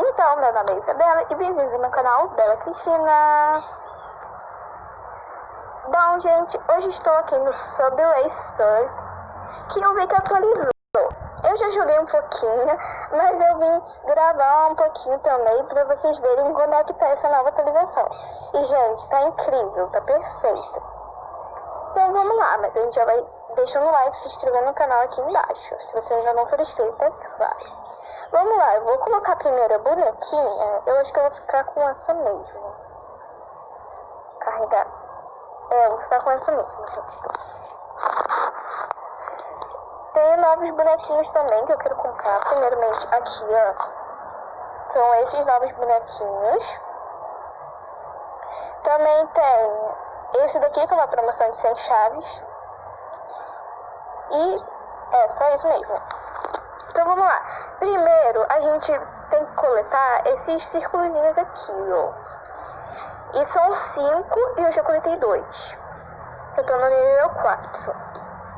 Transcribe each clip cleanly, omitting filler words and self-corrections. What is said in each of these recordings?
Então, meu nome é Isabela e bem-vindos ao meu canal Bela Cristina. Bom, gente, hoje estou aqui no Subway Surfers, que eu vi que atualizou. Eu já joguei um pouquinho, mas eu vim gravar um pouquinho também para vocês verem como é que tá essa nova atualização. E, gente, tá incrível, tá perfeito. Então, vamos lá, mas a gente já vai deixando o like, se inscrevendo no canal aqui embaixo. Se você ainda não for inscrito, vai. Vamos lá, eu vou colocar primeiro a bonequinha. Eu acho que eu vou ficar com essa mesmo. Carregar. Eu vou ficar com essa mesmo. Tem novos bonequinhos também que eu quero comprar. Primeiramente aqui, ó. São esses novos bonequinhos. Também tem esse daqui que é uma promoção de 100 chaves. E é só isso mesmo. Então vamos lá. Primeiro a gente tem que coletar esses círculozinhos aqui, ó. E são 5 e eu já coletei 2. Eu tô no nível 4.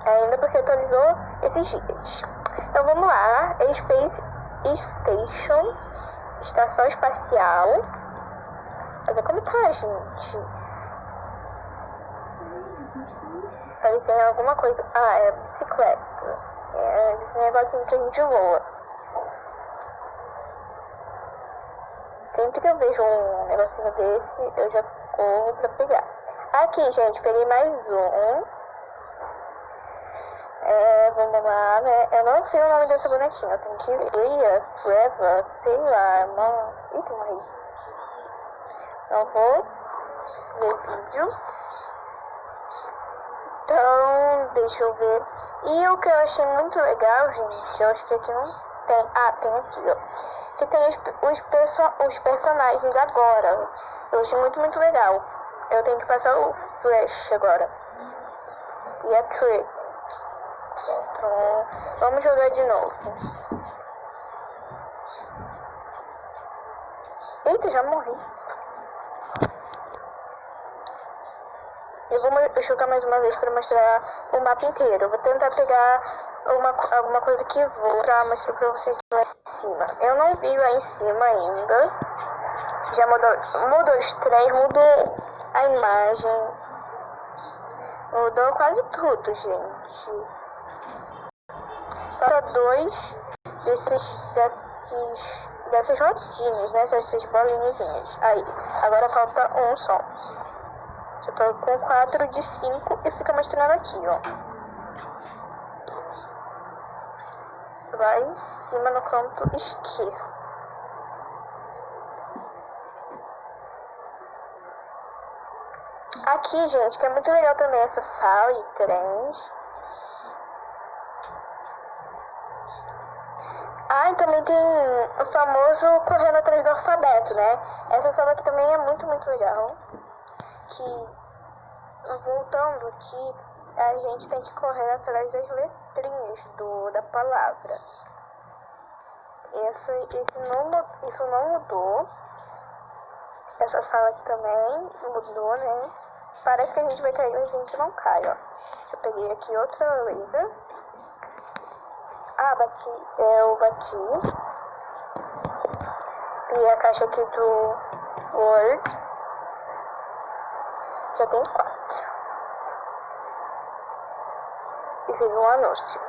Ainda porque atualizou esses dias. Então vamos lá. Space Station. Estação Espacial. Olha como tá, gente. Aí tem alguma coisa. Ah, é bicicleta. É esse negocinho que a gente voa. Sempre que eu vejo um negocinho desse, eu já corro pra pegar. Aqui, gente, peguei mais um. Vamos lá, né? Eu não sei o nome dessa bonequinha. Eu tenho que ver. Forever, sei lá, mano. Ih, tem uma aí. Então vou ver vídeo. Então, deixa eu ver. E o que eu achei muito legal, gente, eu acho que aqui não tem. Ah, tem aqui, ó. Que tem os personagens agora. Eu achei muito legal. Eu tenho que passar o Flash agora. E a Trick. Então, vamos jogar de novo. Eita, já morri. Eu vou jogar mais uma vez para mostrar o mapa inteiro. Eu vou tentar pegar alguma coisa que voa para mostrar para vocês lá em cima. Eu não vi lá em cima ainda. Já mudou os trens, mudou a imagem. Mudou quase tudo, gente. Só 2 dessas rodinhas, né? Dessas bolinhas. Aí, agora falta um só. Eu tô com 4 de 5 e fica mostrando aqui, ó. Lá em cima no canto esquerdo. Aqui, gente, que é muito legal também essa sala de trens. Ah, e também tem o famoso correndo atrás do alfabeto, né? Essa sala aqui também é muito legal. Que, voltando aqui, a gente tem que correr atrás das letrinhas da palavra. Isso não mudou. Essa sala aqui também mudou, né? Parece que a gente vai cair, mas a gente não cai, ó. Eu peguei aqui outra laser. Ah, eu bati. E a caixa aqui do Word. Já tem 4. E fiz um anúncio.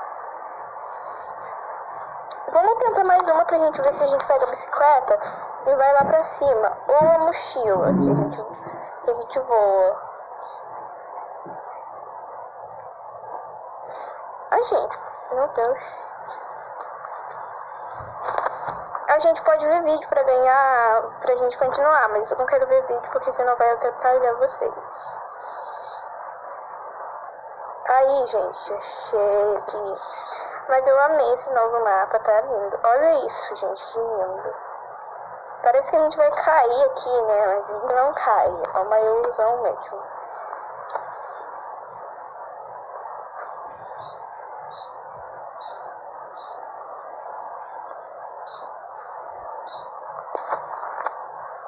Vamos tentar mais uma pra gente ver se a gente pega a bicicleta e vai lá pra cima. Ou a mochila que a gente voa. Ai, gente, meu Deus. A gente pode ver vídeo pra ganhar, pra gente continuar, mas eu não quero ver vídeo porque senão vai atrapalhar vocês. Aí, gente, achei aqui. Mas eu amei esse novo mapa, tá lindo. Olha isso, gente, que lindo. Parece que a gente vai cair aqui, né? Mas não cai, é só uma ilusão mesmo.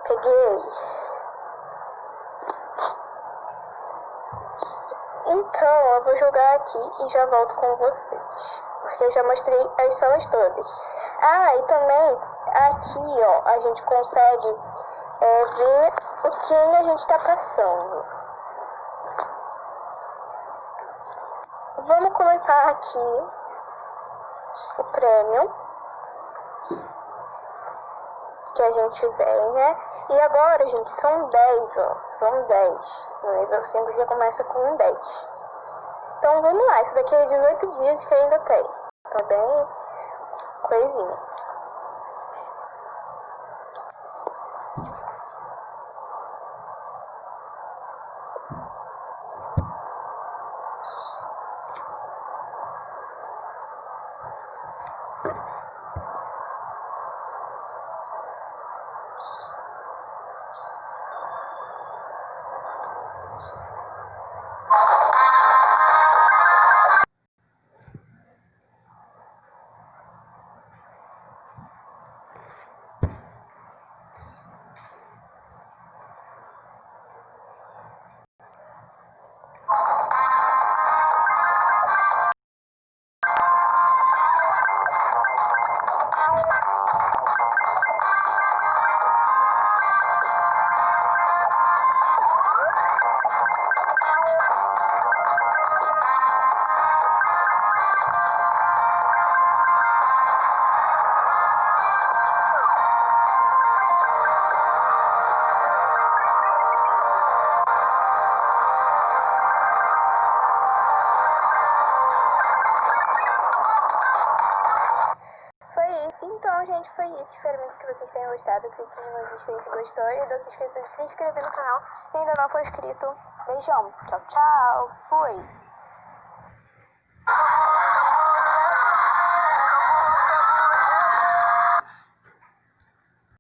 Peguei. Então, eu vou jogar aqui e já volto com vocês. Porque eu já mostrei as salas todas. Ah, e também aqui, ó, a gente consegue ver o que a gente está passando. Vamos colocar aqui o prêmio que a gente vem, né? E agora, gente, são 10, ó. São 10. No nível 5 já começa com um 10. Então vamos lá, isso daqui é 18 dias que ainda tem. Tá bem coisinha. Então, gente, foi isso. Espero muito que vocês tenham gostado. Clique no gostei se gostou. E não se esqueça de se inscrever no canal se ainda não for inscrito. Beijão. Tchau, tchau. Fui.